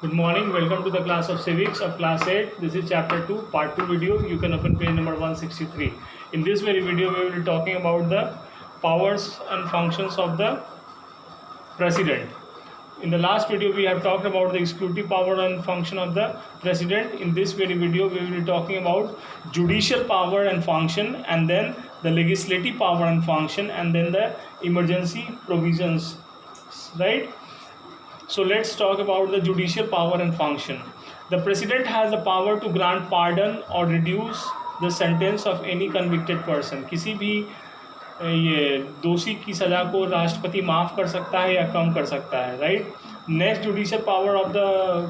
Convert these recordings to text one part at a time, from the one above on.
Good morning. Welcome to the class of civics of class 8. This is chapter 2, part 2 video. You can open page number 163. In this very video, we will be talking about the powers and functions of the president. In the last video, we have talked about the exclusive power and function of the president. In this very video, we will be talking about judicial power and function, and then the legislative power and function, and then the emergency provisions, right? So let's talk about the judicial power and function. The president has the power to grant pardon or reduce the sentence of any convicted person. किसी भी ये दोषी की सज़ा को राष्ट्रपति माफ़ कर सकता है या कम कर सकता है, right? Next judicial power of the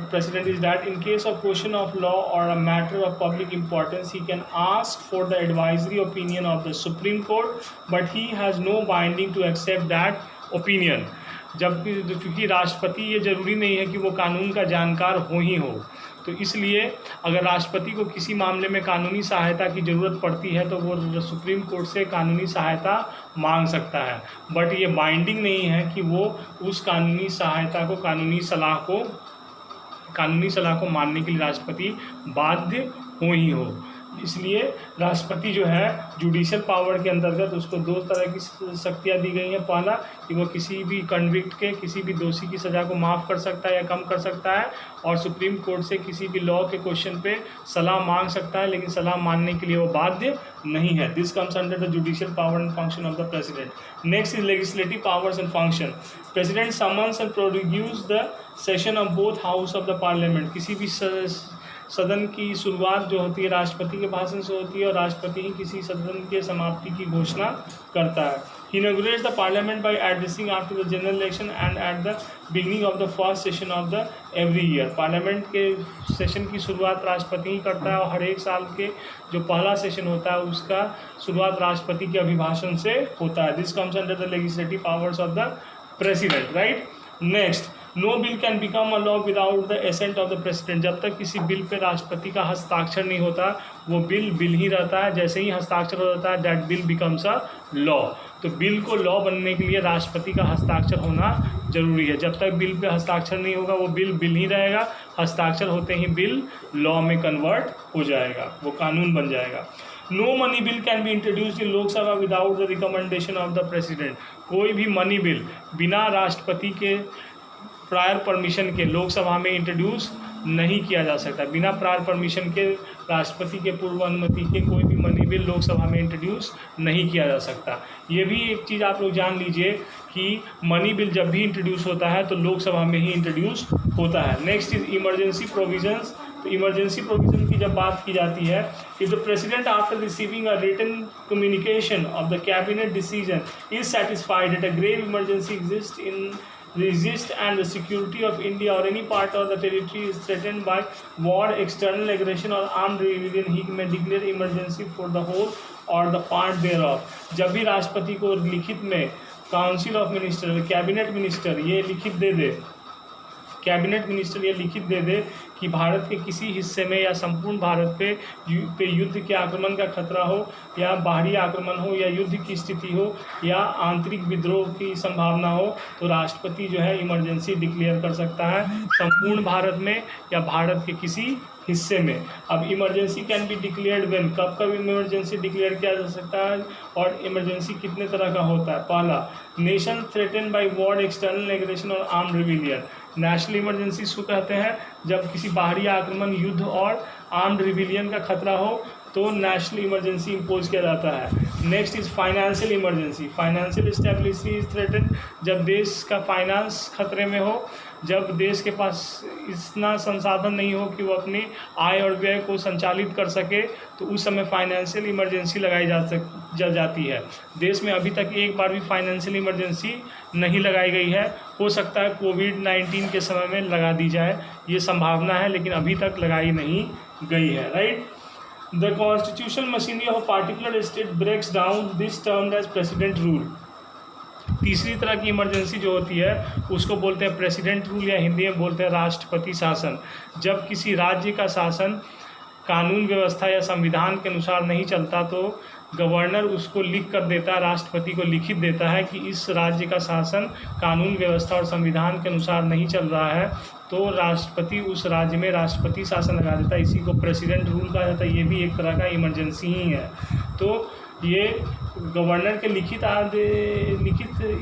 president is that in case of question of law or a matter of public importance, he can ask for the advisory opinion of the Supreme Court, but he has no binding to accept that opinion. जबकि चूँकि राष्ट्रपति ये ज़रूरी नहीं है कि वो कानून का जानकार हो ही हो, तो इसलिए अगर राष्ट्रपति को किसी मामले में कानूनी सहायता की ज़रूरत पड़ती है तो वो सुप्रीम कोर्ट से कानूनी सहायता मांग सकता है, बट ये बाइंडिंग नहीं है कि वो उस कानूनी सहायता को कानूनी सलाह को मानने के लिए राष्ट्रपति बाध्य हो ही हो। इसलिए राष्ट्रपति जो है जुडिशियल पावर के अंतर्गत उसको दो तरह की शक्तियाँ दी गई हैं। पहला कि वो किसी भी कन्विक्ट के किसी भी दोषी की सज़ा को माफ़ कर सकता है या कम कर सकता है, और सुप्रीम कोर्ट से किसी भी लॉ के क्वेश्चन पे सलाह मांग सकता है, लेकिन सलाह मानने के लिए वो बाध्य नहीं है। This comes under the judicial power and function of the president. Next is legislative powers and function. President summons and produce the session of both house of the parliament. किसी भी सदन की शुरुआत जो होती है राष्ट्रपति के भाषण से होती है, और राष्ट्रपति ही किसी सदन के समाप्ति की घोषणा करता है। He inaugurates the parliament by addressing after the general election and at the beginning of the first session of the every year. Parliament के सेशन की शुरुआत राष्ट्रपति ही करता है, और हर एक साल के जो पहला सेशन होता है उसका शुरुआत राष्ट्रपति के अभिभाषण से होता है। This comes under the legislative powers of the president, right? Next, no bill can become a law without the assent of the president. जब तक किसी बिल पे राष्ट्रपति का हस्ताक्षर नहीं होता वो बिल ही रहता है। जैसे ही हस्ताक्षर हो जाता है that bill becomes a law. तो बिल को लॉ बनने के लिए राष्ट्रपति का हस्ताक्षर होना जरूरी है। जब तक बिल पे हस्ताक्षर नहीं होगा वो बिल ही रहेगा, हस्ताक्षर होते ही बिल लॉ में कन्वर्ट हो जाएगा, वो कानून बन जाएगा। No money bill can be introduced in Lok Sabha without the recommendation of the president. कोई भी मनी बिल बिना राष्ट्रपति के प्रायर परमिशन के लोकसभा में इंट्रोड्यूस नहीं किया जा सकता। बिना प्रायर परमिशन के राष्ट्रपति के पूर्व अनुमति के कोई भी मनी बिल लोकसभा में इंट्रोड्यूस नहीं किया जा सकता। ये भी एक चीज़ आप लोग जान लीजिए कि मनी बिल जब भी इंट्रोड्यूस होता है तो लोकसभा में ही इंट्रोड्यूस होता है। Next is emergency provisions. तो इमरजेंसी प्रोविजन की जब बात की जाती है, if the president after receiving a written communication of the cabinet decision is satisfied that a grave emergency exist in resist and the security of India or any part of the territory is threatened by war, external aggression or armed rebellion, he may declare emergency for the whole or the part thereof। जब भी राष्ट्रपति को लिखित में council of minister cabinet minister ये लिखित दे दे कि भारत के किसी हिस्से में या संपूर्ण भारत पे युद्ध के आक्रमण का खतरा हो, या बाहरी आक्रमण हो, या युद्ध की स्थिति हो, या आंतरिक विद्रोह की संभावना हो, तो राष्ट्रपति जो है इमरजेंसी डिक्लेयर कर सकता है संपूर्ण भारत में या भारत के किसी हिस्से में। अब emergency can be declared when, कब इमरजेंसी डिक्लेयर किया जा सकता है, और इमरजेंसी कितने तरह का होता है। पहला, nation threaten by war, external aggression और आर्म्ड रिबेलियन। नेशनल इमरजेंसी इसको कहते हैं जब किसी बाहरी आक्रमण, युद्ध और आर्म्ड रिबेलियन का खतरा हो तो नेशनल इमरजेंसी इम्पोज किया जाता है। Next is financial emergency. Financial stability is threaten, जब देश का फाइनेंस खतरे में हो, जब देश के पास इतना संसाधन नहीं हो कि वो अपनी आय और व्यय को संचालित कर सके, तो उस समय फाइनेंशियल इमरजेंसी लगाई जाती है। देश में अभी तक एक बार भी फाइनेंशियल इमरजेंसी नहीं लगाई गई है। हो सकता है कोविड-19 के समय में लगा दी जाए, ये संभावना है, लेकिन अभी तक लगाई नहीं गई है, right. The constitutional machinery of a particular state breaks down this termed as president rule. तीसरी तरह की इमरजेंसी जो होती है उसको बोलते हैं प्रेसिडेंट रूल, या हिंदी में बोलते हैं राष्ट्रपति शासन। जब किसी राज्य का शासन कानून व्यवस्था या संविधान के अनुसार नहीं चलता तो गवर्नर उसको लिख कर देता है, राष्ट्रपति को लिखित देता है कि इस राज्य का शासन कानून व्यवस्था और संविधान के अनुसार नहीं चल रहा है, तो राष्ट्रपति उस राज्य में राष्ट्रपति शासन लगा देता है। इसी को प्रेसिडेंट रूल कहा जाता है। ये भी एक तरह का इमरजेंसी ही है। तो ये गवर्नर के लिखित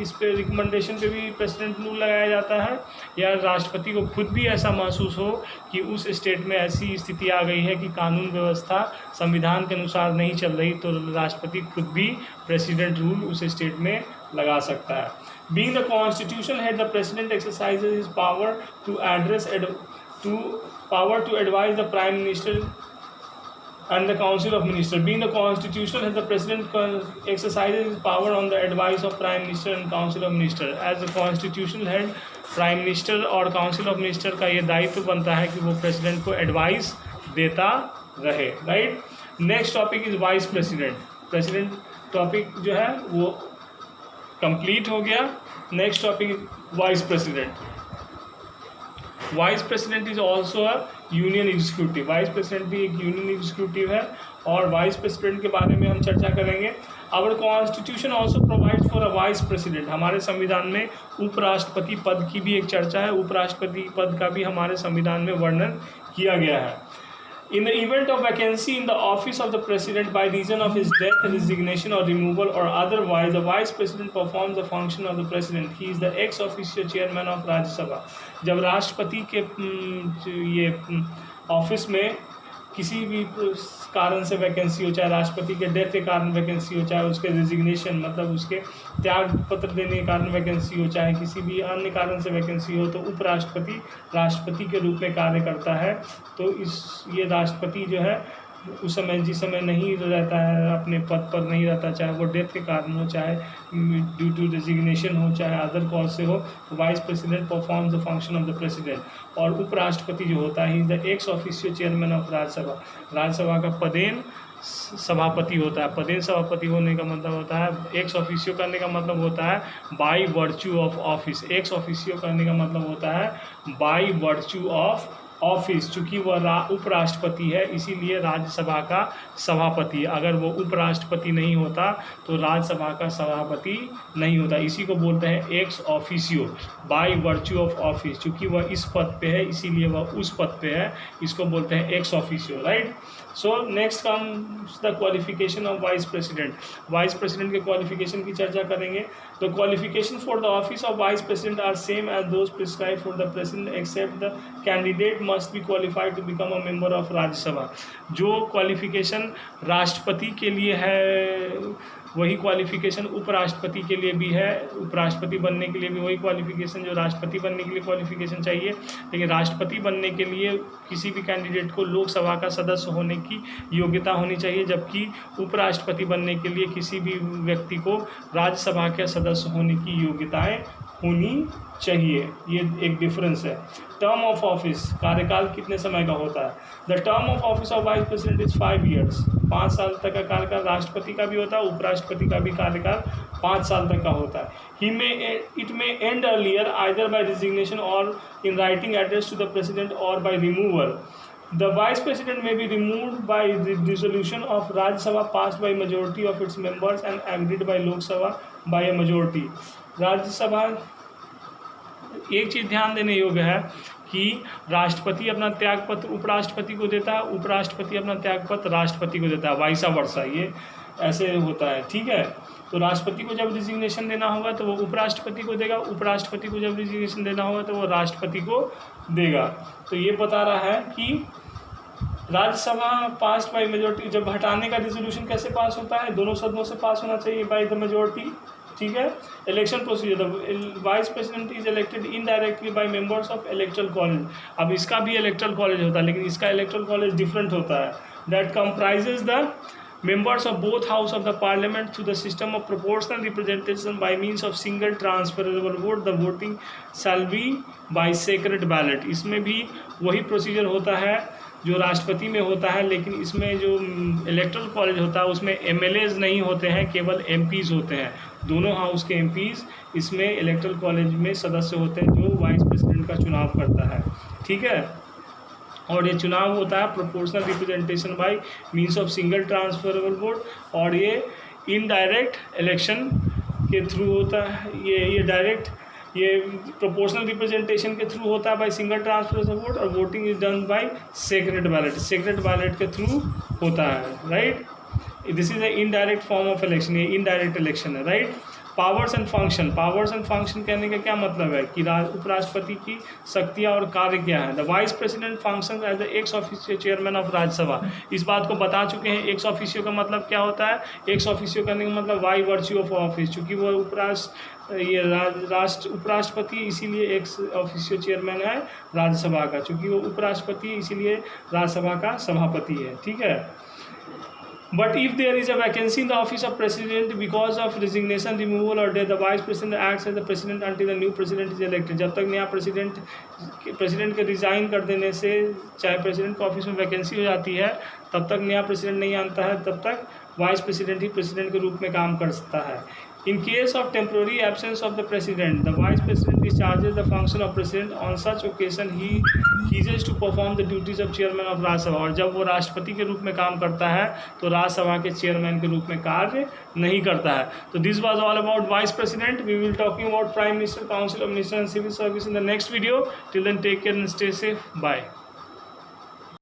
इस पे रिकमेंडेशन पे भी प्रेसिडेंट रूल लगाया जाता है, या राष्ट्रपति को खुद भी ऐसा महसूस हो कि उस स्टेट में ऐसी स्थिति आ गई है कि कानून व्यवस्था संविधान के अनुसार नहीं चल रही, तो राष्ट्रपति खुद भी प्रेसिडेंट रूल उस स्टेट में लगा सकता है। Being the constitutional head, the president exercises his power to advise the prime minister and the council of ministers. Being the constitutional head, the president exercises his power on the advice of prime minister and council of ministers. As the constitutional head, prime minister और council of minister का ये दायित्व बनता है कि वो president को advice देता रहे, right. Next topic is vice president. President topic जो है वो कंप्लीट हो गया। Next topic vice president. Vice president is also a union executive. Vice president भी एक यूनियन एग्जीक्यूटिव है, और वाइस प्रेसिडेंट के बारे में हम चर्चा करेंगे। Our constitution also provides for a vice president. हमारे संविधान में उपराष्ट्रपति पद की भी एक चर्चा है। उपराष्ट्रपति पद का भी हमारे संविधान में वर्णन किया गया है। In the event of vacancy in the office of the president by reason of his death, resignation or removal or otherwise, the vice president performs the function of the president. He is the ex officio chairman of Rajya Sabha. जब राष्ट्रपति के ये office में किसी भी कारण से vacancy हो, चाहे राष्ट्रपति के डेथ के कारण वैकेंसी हो, चाहे उसके रेजिग्नेशन मतलब उसके त्याग पत्र देने के कारण वैकेंसी हो, चाहे किसी भी अन्य कारण से वैकेंसी हो, तो उपराष्ट्रपति राष्ट्रपति के रूप में कार्य करता है। तो ये राष्ट्रपति जो है उस समय जिस समय नहीं रहता है, अपने पद पर नहीं रहता, चाहे वो डेथ के कारण हो, चाहे ड्यू टू रेजिग्नेशन हो, चाहे अदर कॉज से हो, vice president performs the function of the president. और उपराष्ट्रपति जो होता है, is the ex officio chairman of Rajya Sabha. Rajya Sabha का पदेन सभापति होता है। पदेन सभापति होने का मतलब होता है, एक्स ऑफिशियो करने का मतलब होता है by virtue of office. Ex officio करने का मतलब होता है बाय वर्च्यू ऑफ ऑफिस। चूँकि वह उपराष्ट्रपति है, इसीलिए राज्यसभा का सभापति। अगर वो उपराष्ट्रपति नहीं होता तो राज्यसभा का सभापति नहीं होता। इसी को बोलते हैं ex officio, by virtue of office. चूँकि वह इस पद पे है, इसीलिए वह उस पद पे है, इसको बोलते हैं ex officio, right. So next comes the qualification of vice president. Vice president के क्वालिफिकेशन की चर्चा करेंगे। The qualification for the office of vice president are same as those prescribe for the president, except the candidate must be qualified to become a member of Rajya Sabha. जो qualification राष्ट्रपति के लिए है वही क्वालिफिकेशन उपराष्ट्रपति के लिए भी है। उपराष्ट्रपति बनने के लिए भी वही क्वालिफिकेशन जो राष्ट्रपति बनने के लिए क्वालिफिकेशन चाहिए। लेकिन राष्ट्रपति बनने के लिए किसी भी कैंडिडेट को लोकसभा का सदस्य होने की योग्यता होनी चाहिए, जबकि उपराष्ट्रपति बनने के लिए किसी भी व्यक्ति को राज्यसभा के सदस्य होने की योग्यताएं होनी चाहिए। ये एक डिफरेंस है। टर्म ऑफ ऑफिस, कार्यकाल कितने समय का होता है? The term of office of vice president is 5 years। 5 साल तक का कार्यकाल राष्ट्रपति का भी होता है, उपराष्ट्रपति का भी कार्यकाल 5 साल तक का होता है। It may end earlier either by resignation or in writing address to the president or by removal. The vice president may be removed by the resolution of Rajya Sabha passed by majority of its members and agreed by Lok Sabha by a majority। Rajya Sabha, एक चीज़ ध्यान देने योग्य है कि राष्ट्रपति अपना त्यागपत्र उपराष्ट्रपति को देता है, उपराष्ट्रपति अपना त्यागपत्र राष्ट्रपति को देता है, वाइसा वर्सा, ये ऐसे होता है, ठीक है। तो राष्ट्रपति को जब रिजिग्नेशन देना होगा तो वो उपराष्ट्रपति को देगा, उपराष्ट्रपति को जब रिजिग्नेशन देना होगा तो वो राष्ट्रपति को देगा। तो ये बता रहा है कि राज्यसभा पास बाय मेजोरिटी। जब हटाने का रिजोल्यूशन कैसे पास होता है? दोनों सदनों से पास होना चाहिए बाय द मेजोरिटी, ठीक है। Election procedure, the vice president is elected indirectly bye members of electoral college. अब इसका भी इलेक्टोरल कॉलेज होता है, लेकिन इसका इलेक्टोरल कॉलेज डिफरेंट होता है। That comprises the members of both house of the parliament through the system of proportional representation by means of single transferable vote। the voting shall be by secret ballot। इसमें भी वही procedure होता है जो राष्ट्रपति में होता है, लेकिन इसमें जो इलेक्टोरल कॉलेज होता है उसमें MLAs नहीं होते हैं, केवल MPs होते हैं। दोनों हाउस के MPs इसमें इलेक्टोरल कॉलेज में सदस्य होते हैं जो वाइस प्रेसिडेंट का चुनाव करता है, ठीक है। और ये चुनाव होता है proportional representation by means of single transferable vote, और ये इनडायरेक्ट इलेक्शन के थ्रू होता है। ये डायरेक्ट ये प्रोपोर्शनल रिप्रेजेंटेशन के थ्रू होता है by single transfer of vote, और voting is done by secret ballot, secret ballot के थ्रू होता है, right. This is a indirect form of election, ये इनडायरेक्ट इलेक्शन है, right. Powers and function, powers and function कहने का क्या मतलब है कि उपराष्ट्रपति की शक्तियाँ और कार्य क्या है। The vice president function as the ex officio chairman of Rajya Sabha, इस बात को बता चुके हैं। एक्स ऑफिशियो का मतलब क्या होता है, एक्स ऑफिशियो करने का मतलब वाई वर्च्यू ऑफ ऑफिस, चूँकि वो उपराष्ट्रपति इसीलिए एक्स ऑफिशियो चेयरमैन है राज्यसभा का, चूँकि वो उपराष्ट्रपति इसीलिए राज्यसभा का सभापति है, ठीक है। But if there is a vacancy in the office of president because of resignation, removal or death, the vice president acts as the president until the new president is elected. जब तक नया प्रेसिडेंट के resign कर देने से, चाहे president के office में वैकेंसी हो जाती है, तब तक नया प्रेसिडेंट नहीं आता है, तब तक वाइस प्रेसिडेंट ही प्रेसिडेंट के रूप में काम कर सकता है। In case of temporary absence of the president, the vice president discharges the function of president. On such occasion, he ceases to perform the duties of chairman of Rajya Sabha. और जब वो राष्ट्रपति के रूप में काम करता है तो राज्यसभा के चेयरमैन के रूप में कार्य नहीं करता है। तो this was all about vice president. We will talking about prime minister, council of minister and civil service in the next video. Till then take care and stay safe. Bye.